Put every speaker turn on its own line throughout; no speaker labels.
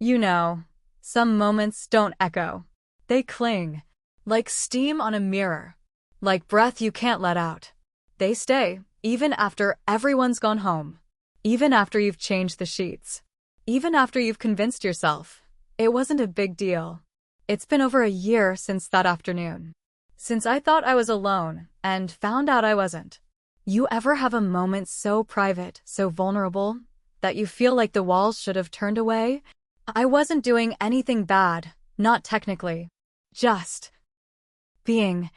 You know, some moments don't echo. They cling. Like steam on a mirror. Like breath you can't let out. They stay, even after everyone's gone home. Even after you've changed the sheets. Even after you've convinced yourself it wasn't a big deal. It's been over a year since that afternoon. Since I thought I was alone and found out I wasn't. You ever have a moment so private, so vulnerable, that you feel like the walls should have turned away? I wasn't doing anything bad, not technically. Just being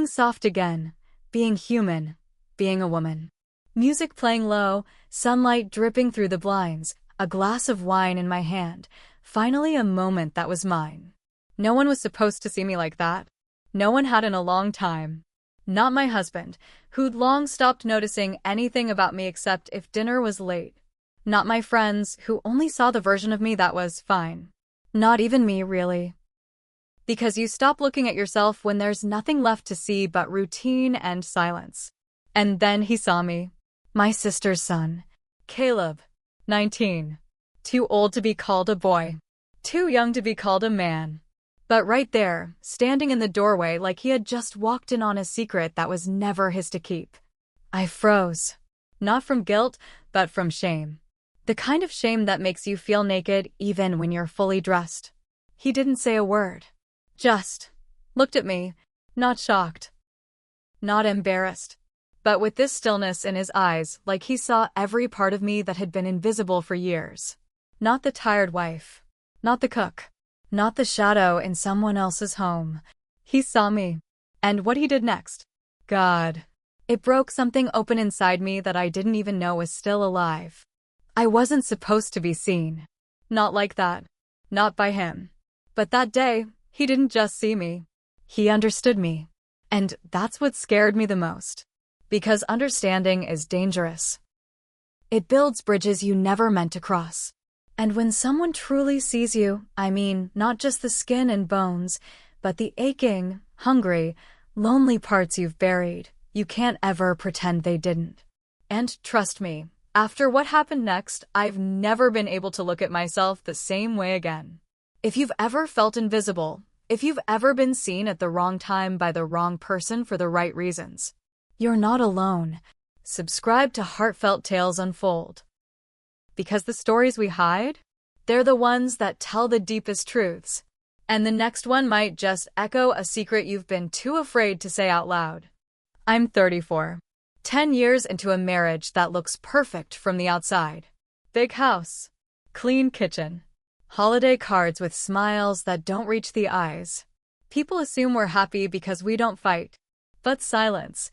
soft again, being human, being a woman. Music playing low, sunlight dripping through the blinds, a glass of wine in my hand, finally a moment that was mine. No one was supposed to see me like that. No one had in a long time. Not my husband, who'd long stopped noticing anything about me except if dinner was late. Not my friends, who only saw the version of me that was fine. Not even me, really. Because you stop looking at yourself when there's nothing left to see but routine and silence. And then he saw me. My sister's son. Caleb. 19. Too old to be called a boy. Too young to be called a man. But right there, standing in the doorway like he had just walked in on a secret that was never his to keep. I froze. Not from guilt, but from shame. The kind of shame that makes you feel naked even when you're fully dressed. He didn't say a word. Just looked at me, not shocked. Not embarrassed. But with this stillness in his eyes, like he saw every part of me that had been invisible for years. Not the tired wife. Not the cook. Not the shadow in someone else's home. He saw me. And what he did next. God. It broke something open inside me that I didn't even know was still alive. I wasn't supposed to be seen. Not like that. Not by him. But that day, he didn't just see me. He understood me. And that's what scared me the most. Because understanding is dangerous. It builds bridges you never meant to cross. And when someone truly sees you, I mean, not just the skin and bones, but the aching, hungry, lonely parts you've buried, you can't ever pretend they didn't. And trust me, after what happened next, I've never been able to look at myself the same way again. If you've ever felt invisible, if you've ever been seen at the wrong time by the wrong person for the right reasons, you're not alone. Subscribe to Heartfelt Tales Unfold. Because the stories we hide, they're the ones that tell the deepest truths. And the next one might just echo a secret you've been too afraid to say out loud. I'm 34. 10 years into a marriage that looks perfect from the outside. Big house. Clean kitchen. Holiday cards with smiles that don't reach the eyes. People assume we're happy because we don't fight. But silence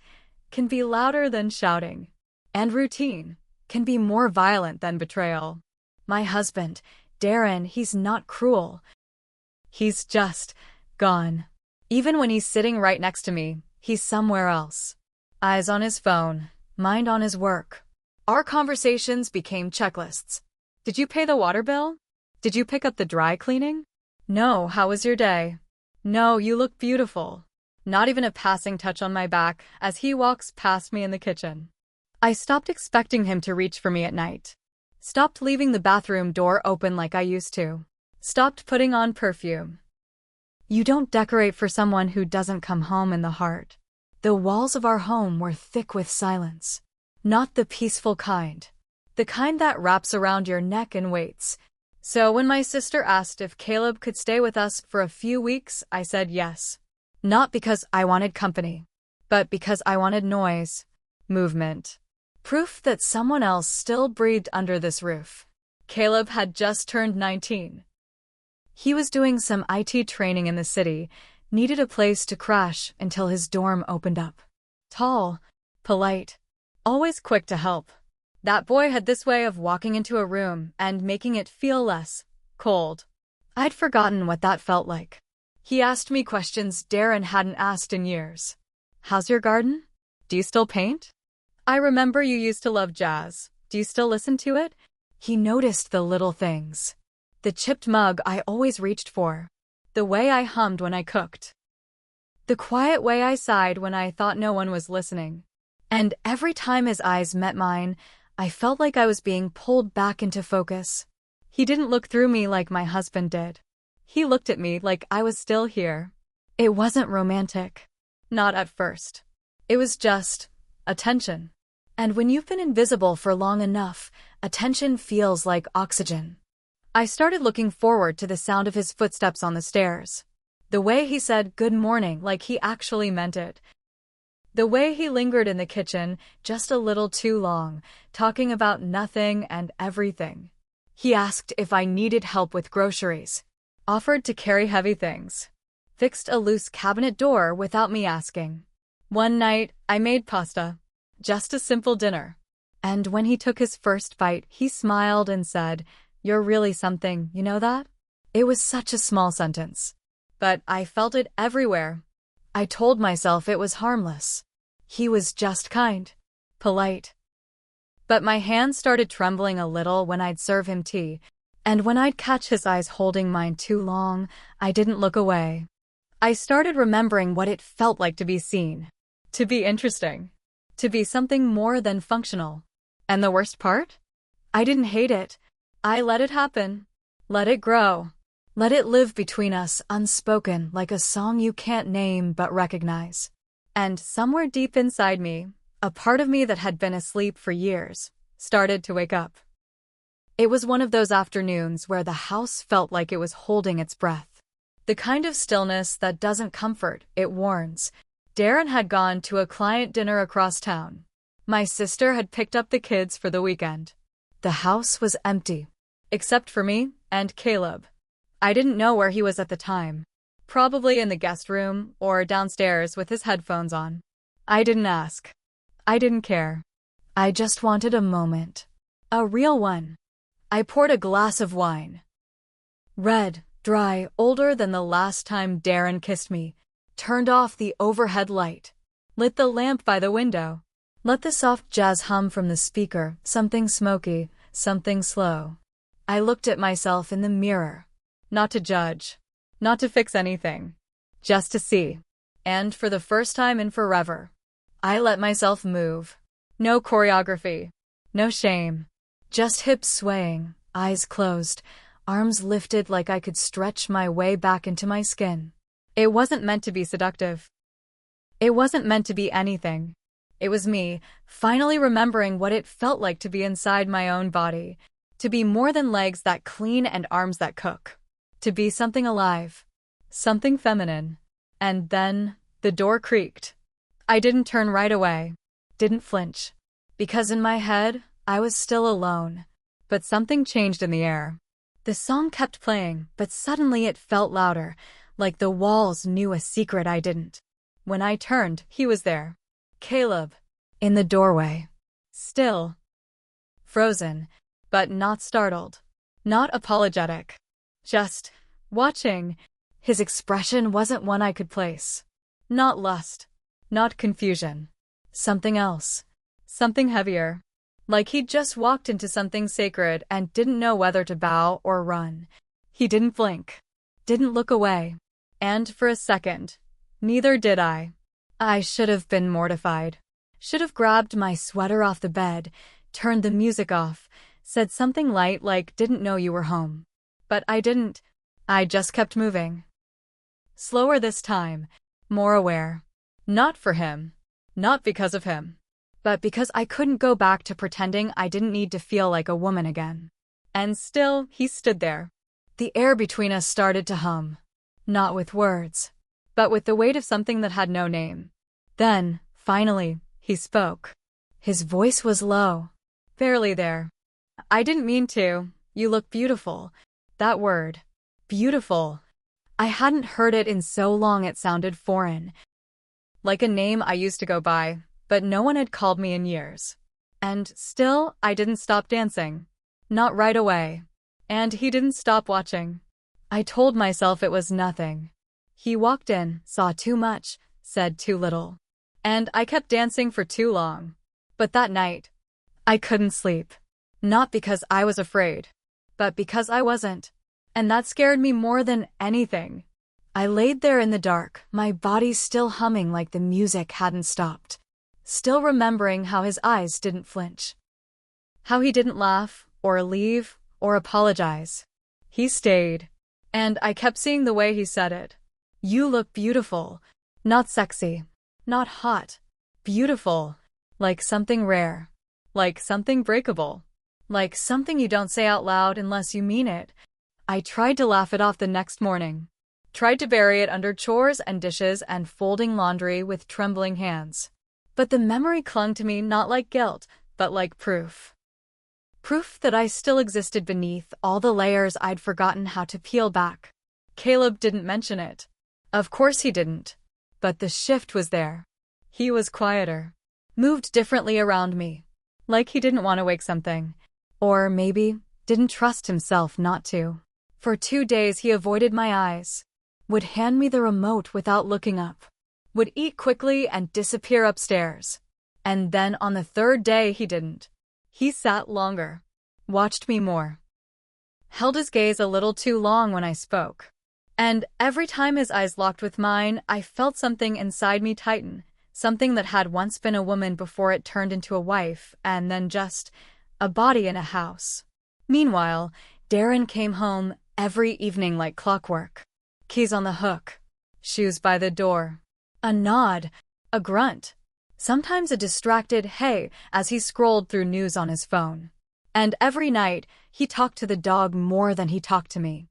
can be louder than shouting. And routine can be more violent than betrayal. My husband, Darren, he's not cruel. He's just gone. Even when he's sitting right next to me, he's somewhere else. Eyes on his phone, mind on his work. Our conversations became checklists. Did you pay the water bill? Did you pick up the dry cleaning? No, how was your day? No, you look beautiful. Not even a passing touch on my back as he walks past me in the kitchen. I stopped expecting him to reach for me at night. Stopped leaving the bathroom door open like I used to. Stopped putting on perfume. You don't decorate for someone who doesn't come home in the heart. The walls of our home were thick with silence. Not the peaceful kind. The kind that wraps around your neck and waits. So when my sister asked if Caleb could stay with us for a few weeks, I said yes. Not because I wanted company, but because I wanted noise, movement. Proof that someone else still breathed under this roof. Caleb had just turned 19. He was doing some IT training in the city, needed a place to crash until his dorm opened up. Tall, polite, always quick to help. That boy had this way of walking into a room and making it feel less cold. I'd forgotten what that felt like. He asked me questions Darren hadn't asked in years. How's your garden? Do you still paint? I remember you used to love jazz. Do you still listen to it? He noticed the little things. The chipped mug I always reached for. The way I hummed when I cooked. The quiet way I sighed when I thought no one was listening. And every time his eyes met mine, I felt like I was being pulled back into focus. He didn't look through me like my husband did. He looked at me like I was still here. It wasn't romantic. Not at first. It was just attention. And when you've been invisible for long enough, attention feels like oxygen. I started looking forward to the sound of his footsteps on the stairs. The way he said good morning like he actually meant it. The way he lingered in the kitchen just a little too long, talking about nothing and everything. He asked if I needed help with groceries, offered to carry heavy things, fixed a loose cabinet door without me asking. One night, I made pasta, just a simple dinner. And when he took his first bite, he smiled and said, "You're really something, you know that?" It was such a small sentence, but I felt it everywhere. I told myself it was harmless. He was just kind, polite. But my hands started trembling a little when I'd serve him tea, and when I'd catch his eyes holding mine too long, I didn't look away. I started remembering what it felt like to be seen, to be interesting, to be something more than functional. And the worst part? I didn't hate it. I let it happen. Let it grow. Let it live between us, unspoken, like a song you can't name but recognize. And somewhere deep inside me, a part of me that had been asleep for years, started to wake up. It was one of those afternoons where the house felt like it was holding its breath. The kind of stillness that doesn't comfort, it warns. Darren had gone to a client dinner across town. My sister had picked up the kids for the weekend. The house was empty, except for me and Caleb. I didn't know where he was at the time. Probably in the guest room or downstairs with his headphones on. I didn't ask. I didn't care. I just wanted a moment. A real one. I poured a glass of wine. Red, dry, older than the last time Darren kissed me. Turned off the overhead light. Lit the lamp by the window. Let the soft jazz hum from the speaker, something smoky, something slow. I looked at myself in the mirror. Not to judge. Not to fix anything. Just to see. And for the first time in forever, I let myself move. No choreography. No shame. Just hips swaying, eyes closed, arms lifted like I could stretch my way back into my skin. It wasn't meant to be seductive. It wasn't meant to be anything. It was me, finally remembering what it felt like to be inside my own body. To be more than legs that clean and arms that cook. To be something alive. Something feminine. And then, the door creaked. I didn't turn right away. Didn't flinch. Because in my head, I was still alone. But something changed in the air. The song kept playing, but suddenly it felt louder, like the walls knew a secret I didn't. When I turned, he was there. Caleb. In the doorway. Still. Frozen. But not startled. Not apologetic. Just watching. His expression wasn't one I could place. Not lust. Not confusion. Something else. Something heavier. Like he'd just walked into something sacred and didn't know whether to bow or run. He didn't blink. Didn't look away. And for a second, neither did I. I should have been mortified. Should have grabbed my sweater off the bed, turned the music off, said something light like "didn't know you were home." But I didn't. I just kept moving. Slower this time. More aware. Not for him. Not because of him. But because I couldn't go back to pretending I didn't need to feel like a woman again. And still, he stood there. The air between us started to hum. Not with words, but with the weight of something that had no name. Then, finally, he spoke. His voice was low. Barely there. "I didn't mean to. You look beautiful." That word. Beautiful. I hadn't heard it in so long it sounded foreign. Like a name I used to go by, but no one had called me in years. And still, I didn't stop dancing. Not right away. And he didn't stop watching. I told myself it was nothing. He walked in, saw too much, said too little. And I kept dancing for too long. But that night, I couldn't sleep. Not because I was afraid, but because I wasn't. And that scared me more than anything. I laid there in the dark, my body still humming like the music hadn't stopped. Still remembering how his eyes didn't flinch. How he didn't laugh, or leave, or apologize. He stayed. And I kept seeing the way he said it. You look beautiful. Not sexy. Not hot. Beautiful. Like something rare. Like something breakable. Like something you don't say out loud unless you mean it. I tried to laugh it off the next morning. Tried to bury it under chores and dishes and folding laundry with trembling hands. But the memory clung to me not like guilt, but like proof. Proof that I still existed beneath all the layers I'd forgotten how to peel back. Caleb didn't mention it. Of course he didn't. But the shift was there. He was quieter. Moved differently around me. Like he didn't want to wake something. Or maybe didn't trust himself not to. For 2 days he avoided my eyes. Would hand me the remote without looking up. Would eat quickly and disappear upstairs. And then on the 3rd day he didn't. He sat longer. Watched me more. Held his gaze a little too long when I spoke. And every time his eyes locked with mine, I felt something inside me tighten. Something that had once been a woman before it turned into a wife, and then just a body in a house. Meanwhile, Darren came home every evening like clockwork. Keys on the hook. Shoes by the door. A nod. A grunt. Sometimes a distracted hey as he scrolled through news on his phone. And every night, he talked to the dog more than he talked to me.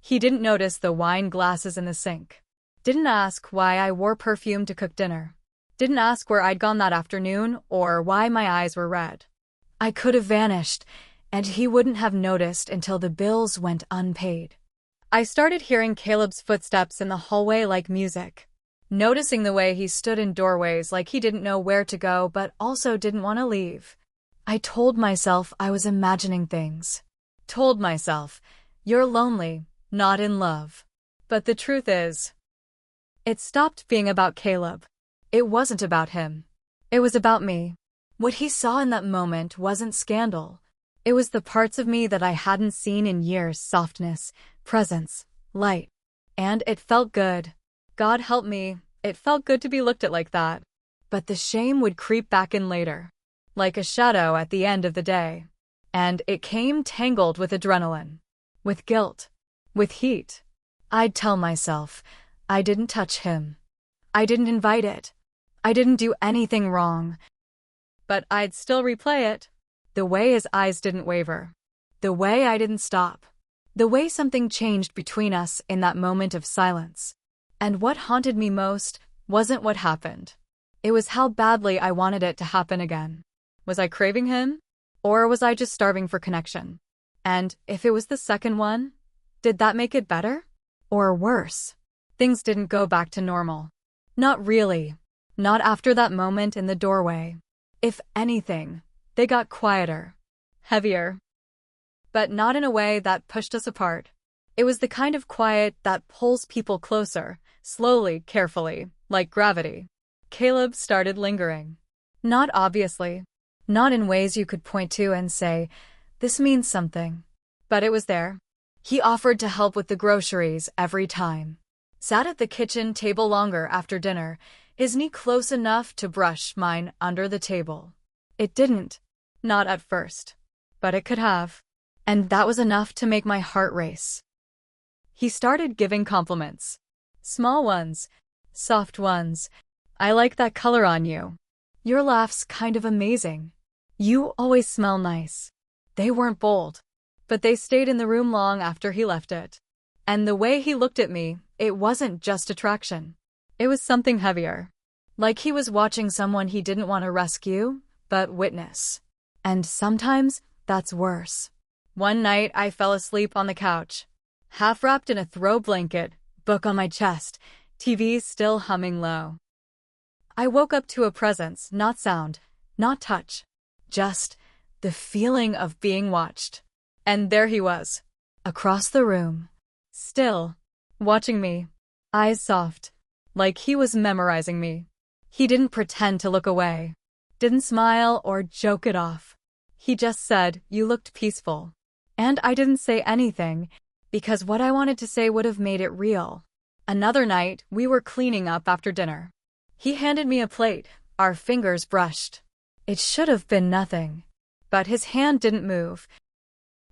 He didn't notice the wine glasses in the sink. Didn't ask why I wore perfume to cook dinner. Didn't ask where I'd gone that afternoon or why my eyes were red. I could have vanished, and he wouldn't have noticed until the bills went unpaid. I started hearing Caleb's footsteps in the hallway like music. Noticing the way he stood in doorways like he didn't know where to go but also didn't want to leave. I told myself I was imagining things. Told myself, you're lonely, not in love. But the truth is, it stopped being about Caleb. It wasn't about him. It was about me. What he saw in that moment wasn't scandal. It was the parts of me that I hadn't seen in years: softness, presence, light. And it felt good. God help me, it felt good to be looked at like that. But the shame would creep back in later. Like a shadow at the end of the day. And it came tangled with adrenaline. With guilt. With heat. I'd tell myself, I didn't touch him. I didn't invite it. I didn't do anything wrong. But I'd still replay it. The way his eyes didn't waver. The way I didn't stop. The way something changed between us in that moment of silence. And what haunted me most wasn't what happened. It was how badly I wanted it to happen again. Was I craving him? Or was I just starving for connection? And if it was the second one, did that make it better? Or worse? Things didn't go back to normal. Not really. Not after that moment in the doorway. If anything, they got quieter. Heavier. But not in a way that pushed us apart. It was the kind of quiet that pulls people closer, slowly, carefully, like gravity. Caleb started lingering. Not obviously. Not in ways you could point to and say, this means something. But it was there. He offered to help with the groceries every time. Sat at the kitchen table longer after dinner, his knee close enough to brush mine under the table. It didn't. Not at first. But it could have. And that was enough to make my heart race. He started giving compliments. Small ones. Soft ones. I like that color on you. Your laugh's kind of amazing. You always smell nice. They weren't bold. But they stayed in the room long after he left it. And the way he looked at me, it wasn't just attraction. It was something heavier. Like he was watching someone he didn't want to rescue, but witness. And sometimes, that's worse. One night, I fell asleep on the couch. Half wrapped in a throw blanket, book on my chest, TV still humming low. I woke up to a presence, not sound, not touch. Just the feeling of being watched. And there he was. Across the room. Still. Watching me. Eyes soft. Like he was memorizing me. He didn't pretend to look away. Didn't smile or joke it off. He just said, you looked peaceful. And I didn't say anything, because what I wanted to say would have made it real. Another night, we were cleaning up after dinner. He handed me a plate, our fingers brushed. It should have been nothing. But his hand didn't move.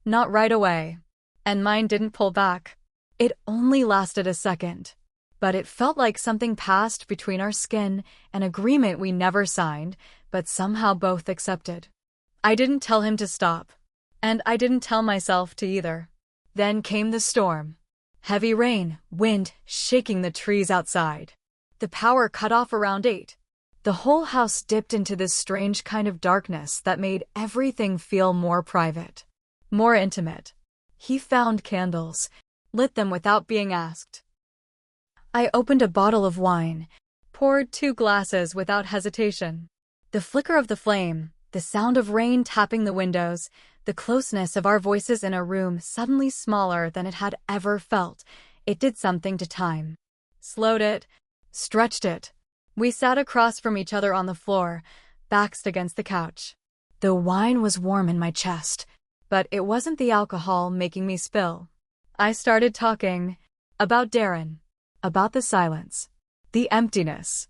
Not right away. And mine didn't pull back. It only lasted a second. But it felt like something passed between our skin, an agreement we never signed, but somehow both accepted. I didn't tell him to stop. And I didn't tell myself to either. Then came the storm. Heavy rain, wind, shaking the trees outside. The power cut off around 8. The whole house dipped into this strange kind of darkness that made everything feel more private, more intimate. He found candles, lit them without being asked. I opened a bottle of wine, poured 2 glasses without hesitation. The flicker of the flame, the sound of rain tapping the windows, the closeness of our voices in a room suddenly smaller than it had ever felt. It did something to time. Slowed it, stretched it. We sat across from each other on the floor, backs against the couch. The wine was warm in my chest, but it wasn't the alcohol making me spill. I started talking about Darren, about the silence, the emptiness.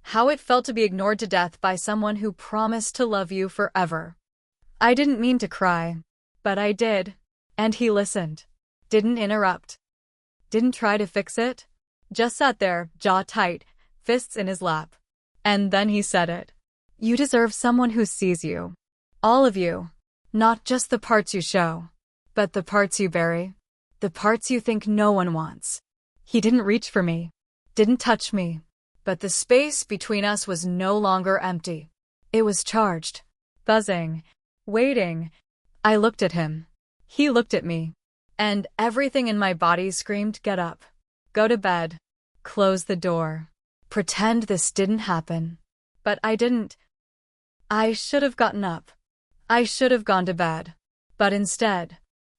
How it felt to be ignored to death by someone who promised to love you forever. I didn't mean to cry, but I did, and he listened. Didn't interrupt. Didn't try to fix it. Just sat there, jaw tight, fists in his lap. And then he said it. You deserve someone who sees you. All of you. Not just the parts you show, but the parts you bury. The parts you think no one wants. He didn't reach for me. Didn't touch me. But the space between us was no longer empty. It was charged. Buzzing. Waiting. I looked at him. He looked at me. And everything in my body screamed, get up. Go to bed. Close the door. Pretend this didn't happen. But I didn't. I should have gotten up. I should have gone to bed. But instead,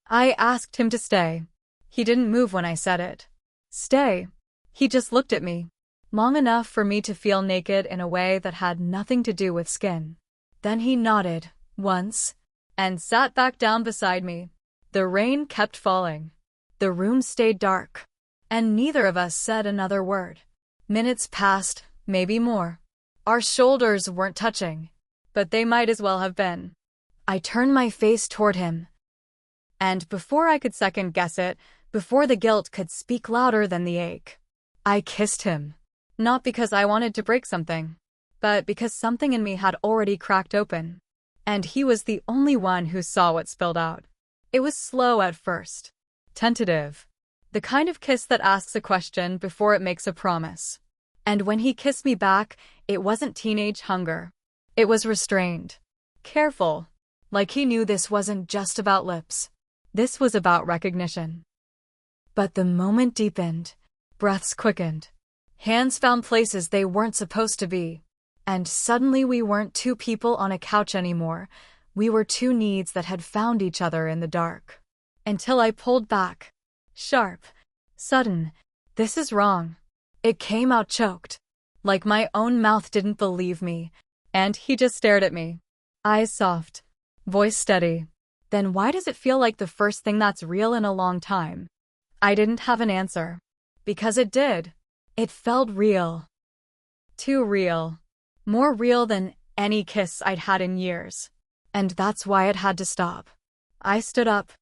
I asked him to stay. He didn't move when I said it. Stay. He just looked at me. Long enough for me to feel naked in a way that had nothing to do with skin. Then he nodded, once, and sat back down beside me. The rain kept falling. The room stayed dark. And neither of us said another word. Minutes passed, maybe more. Our shoulders weren't touching, but they might as well have been. I turned my face toward him. And before I could second guess it, before the guilt could speak louder than the ache, I kissed him. Not because I wanted to break something, but because something in me had already cracked open. And he was the only one who saw what spilled out. It was slow at first. Tentative. The kind of kiss that asks a question before it makes a promise. And when he kissed me back, it wasn't teenage hunger. It was restrained. Careful. Like he knew this wasn't just about lips. This was about recognition. But the moment deepened. Breaths quickened. Hands found places they weren't supposed to be. And suddenly we weren't 2 people on a couch anymore. We were 2 needs that had found each other in the dark. Until I pulled back. Sharp. Sudden. This is wrong. It came out choked. Like my own mouth didn't believe me. And he just stared at me. Eyes soft. Voice steady. Then why does it feel like the first thing that's real in a long time? I didn't have an answer. Because it did. It felt real. Too real. More real than any kiss I'd had in years. And that's why it had to stop. I stood up,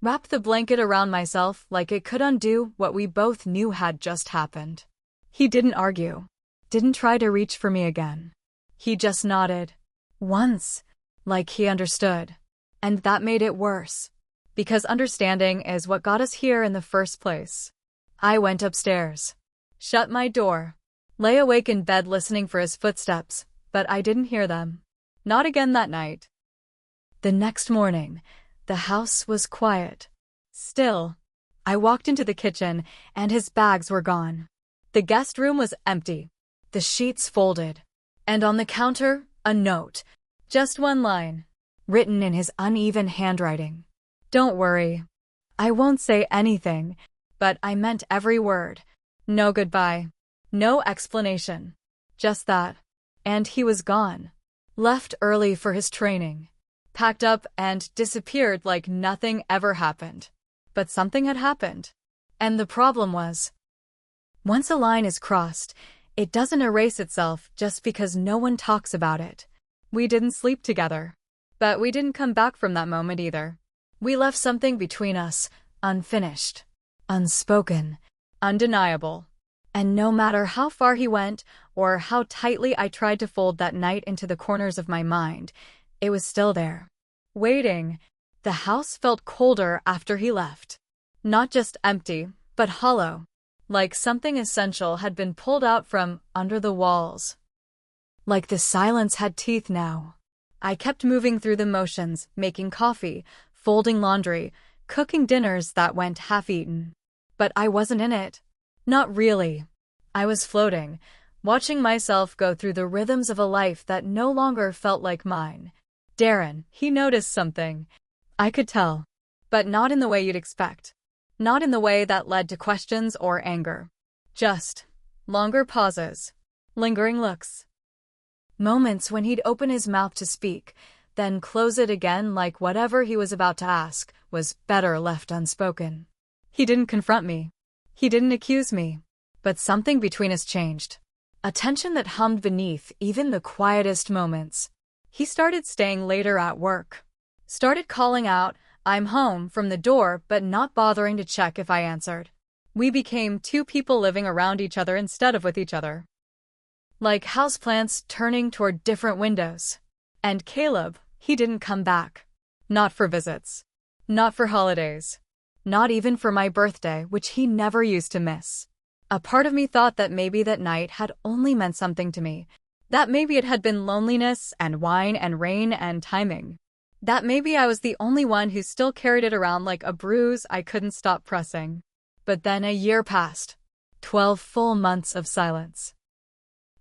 wrapped the blanket around myself like it could undo what we both knew had just happened. He didn't argue. Didn't try to reach for me again. He just nodded. Once. Like he understood. And that made it worse. Because understanding is what got us here in the first place. I went upstairs. Shut my door. Lay awake in bed listening for his footsteps, but I didn't hear them. Not again that night. The next morning, the house was quiet. Still. I walked into the kitchen, and his bags were gone. The guest room was empty. The sheets folded. And on the counter, a note. Just 1 line. Written in his uneven handwriting. Don't worry. I won't say anything, but I meant every word. No goodbye. No explanation. Just that. And he was gone. Left early for his training. Packed up and disappeared like nothing ever happened. But something had happened. And the problem was, once a line is crossed, it doesn't erase itself just because no one talks about it. We didn't sleep together. But we didn't come back from that moment either. We left something between us, unfinished, unspoken, undeniable. And no matter how far he went, or how tightly I tried to fold that night into the corners of my mind, it was still there. Waiting. The house felt colder after he left. Not just empty, but hollow. Like something essential had been pulled out from under the walls. Like the silence had teeth now. I kept moving through the motions, making coffee, folding laundry, cooking dinners that went half-eaten. But I wasn't in it. Not really. I was floating, watching myself go through the rhythms of a life that no longer felt like mine. Darren, he noticed something. I could tell. But not in the way you'd expect. Not in the way that led to questions or anger. Just longer pauses, lingering looks. Moments when he'd open his mouth to speak, then close it again like whatever he was about to ask was better left unspoken. He didn't confront me. He didn't accuse me. But something between us changed. A tension that hummed beneath even the quietest moments. He started staying later at work. Started calling out, "I'm home," from the door, but not bothering to check if I answered. We became two people living around each other instead of with each other. Like houseplants turning toward different windows. And Caleb, he didn't come back. Not for visits. Not for holidays. Not even for my birthday, which he never used to miss. A part of me thought that maybe that night had only meant something to me. That maybe it had been loneliness and wine and rain and timing. That maybe I was the only one who still carried it around like a bruise I couldn't stop pressing. But then a year passed. 12 full months of silence.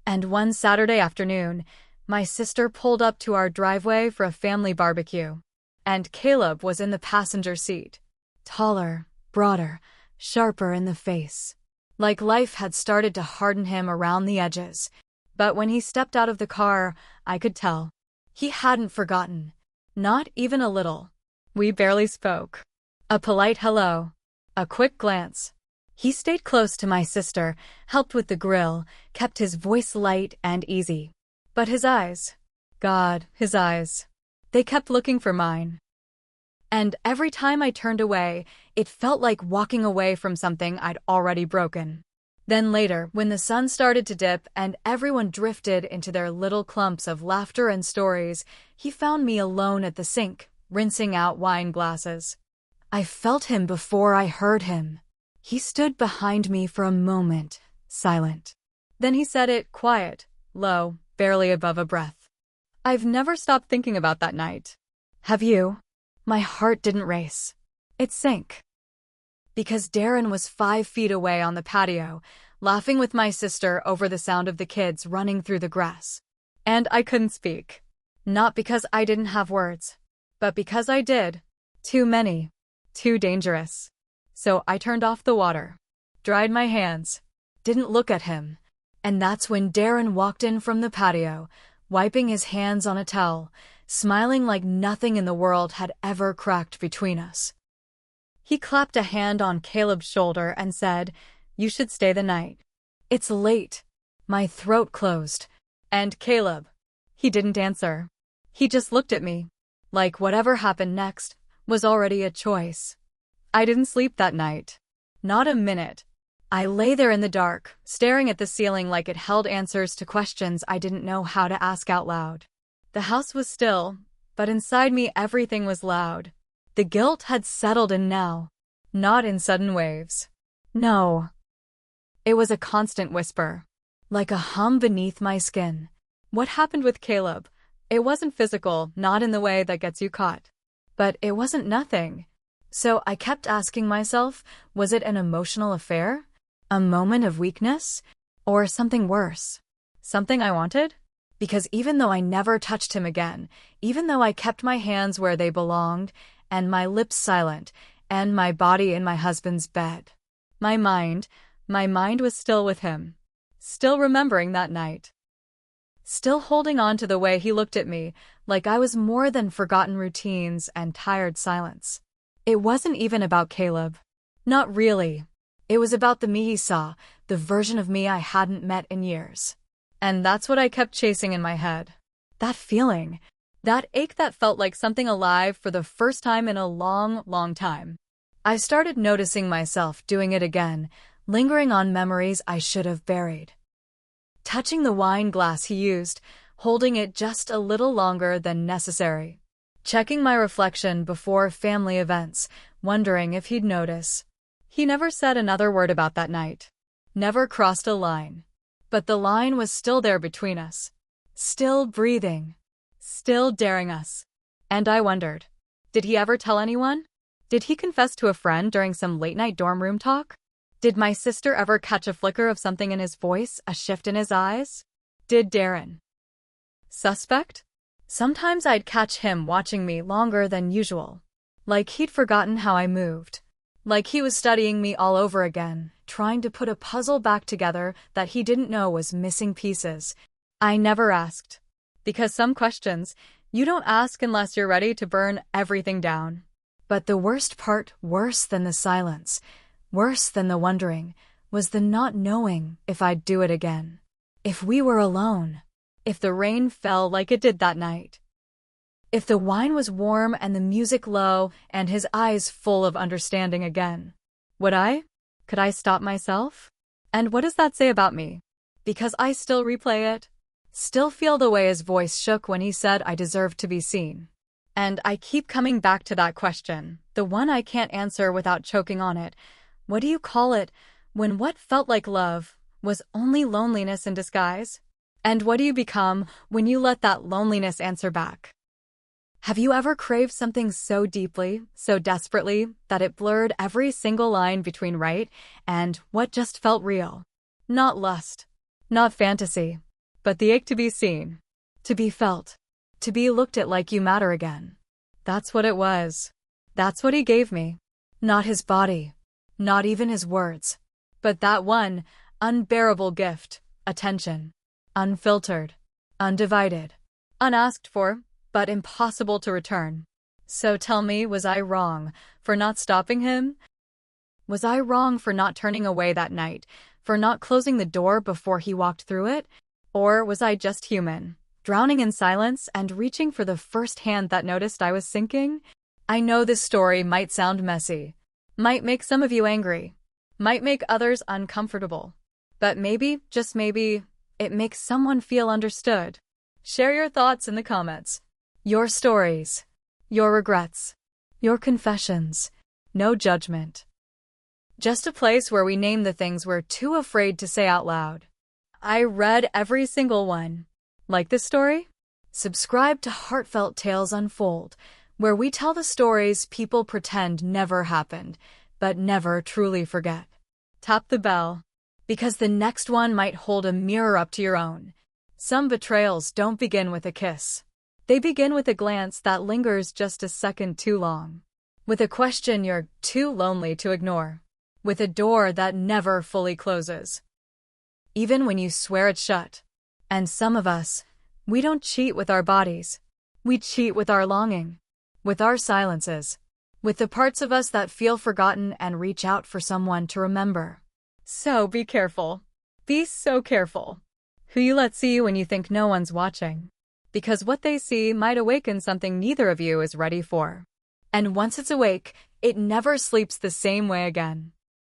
And one Saturday afternoon, my sister pulled up to our driveway for a family barbecue. And Caleb was in the passenger seat. Taller, broader, sharper in the face. Like life had started to harden him around the edges. But when he stepped out of the car, I could tell. He hadn't forgotten. Not even a little. We barely spoke. A polite hello. A quick glance. He stayed close to my sister, helped with the grill, kept his voice light and easy. But his eyes. God, his eyes. They kept looking for mine. And every time I turned away, it felt like walking away from something I'd already broken. Then later, when the sun started to dip and everyone drifted into their little clumps of laughter and stories, he found me alone at the sink, rinsing out wine glasses. I felt him before I heard him. He stood behind me for a moment, silent. Then he said it, quiet, low, barely above a breath. I've never stopped thinking about that night. Have you? My heart didn't race. It sank. Because Darren was 5 feet away on the patio, laughing with my sister over the sound of the kids running through the grass. And I couldn't speak. Not because I didn't have words, but because I did. Too many. Too dangerous. So I turned off the water. Dried my hands. Didn't look at him. And that's when Darren walked in from the patio, wiping his hands on a towel, smiling like nothing in the world had ever cracked between us. He clapped a hand on Caleb's shoulder and said, "You should stay the night." It's late. My throat closed. And Caleb. He didn't answer. He just looked at me. Like whatever happened next was already a choice. I didn't sleep that night. Not a minute. I lay there in the dark, staring at the ceiling like it held answers to questions I didn't know how to ask out loud. The house was still, but inside me everything was loud. The guilt had settled in now. Not in sudden waves. No. It was a constant whisper. Like a hum beneath my skin. What happened with Caleb? It wasn't physical, not in the way that gets you caught. But it wasn't nothing. So I kept asking myself, was it an emotional affair? A moment of weakness? Or something worse? Something I wanted? Because even though I never touched him again, even though I kept my hands where they belonged, and my lips silent, and my body in my husband's bed, my mind was still with him. Still remembering that night. Still holding on to the way he looked at me, like I was more than forgotten routines and tired silence. It wasn't even about Caleb. Not really. It was about the me he saw, the version of me I hadn't met in years. And that's what I kept chasing in my head. That feeling. That ache that felt like something alive for the first time in a long, long time. I started noticing myself doing it again, lingering on memories I should have buried. Touching the wine glass he used, holding it just a little longer than necessary. Checking my reflection before family events, wondering if he'd notice. He never said another word about that night. Never crossed a line. But the line was still there between us. Still breathing. Still daring us. And I wondered, did he ever tell anyone? Did he confess to a friend during some late-night dorm room talk? Did my sister ever catch a flicker of something in his voice, a shift in his eyes? Did Darren suspect? Sometimes I'd catch him watching me longer than usual. Like he'd forgotten how I moved. Like he was studying me all over again, trying to put a puzzle back together that he didn't know was missing pieces. I never asked. Because some questions, you don't ask unless you're ready to burn everything down. But the worst part, worse than the silence, worse than the wondering, was the not knowing if I'd do it again. If we were alone. If the rain fell like it did that night. If the wine was warm and the music low and his eyes full of understanding again. Would I? Could I stop myself? And what does that say about me? Because I still replay it. Still feel the way his voice shook when he said I deserved to be seen. And I keep coming back to that question, the one I can't answer without choking on it. What do you call it when what felt like love was only loneliness in disguise? And what do you become when you let that loneliness answer back? Have you ever craved something so deeply, so desperately, that it blurred every single line between right and what just felt real? Not lust, not fantasy, but the ache to be seen, to be felt, to be looked at like you matter again. That's what it was. That's what he gave me. Not his body, not even his words, but that one unbearable gift, attention. Unfiltered, undivided, unasked for, but impossible to return. So tell me, was I wrong for not stopping him? Was I wrong for not turning away that night, for not closing the door before he walked through it? Or was I just human, drowning in silence and reaching for the first hand that noticed I was sinking? I know this story might sound messy, might make some of you angry, might make others uncomfortable, but maybe, just maybe, it makes someone feel understood. Share your thoughts in the comments. Your stories, your regrets, your confessions. No judgment. Just a place where we name the things we're too afraid to say out loud. I read every single one. Like this story? Subscribe to Heartfelt Tales Unfold, where we tell the stories people pretend never happened, but never truly forget. Tap the bell, because the next one might hold a mirror up to your own. Some betrayals don't begin with a kiss. They begin with a glance that lingers just a second too long. With a question you're too lonely to ignore. With a door that never fully closes. Even when you swear it's shut. And some of us, we don't cheat with our bodies. We cheat with our longing. With our silences. With the parts of us that feel forgotten and reach out for someone to remember. So be careful. Be so careful. Who you let see when you think no one's watching. Because what they see might awaken something neither of you is ready for. And once it's awake, it never sleeps the same way again.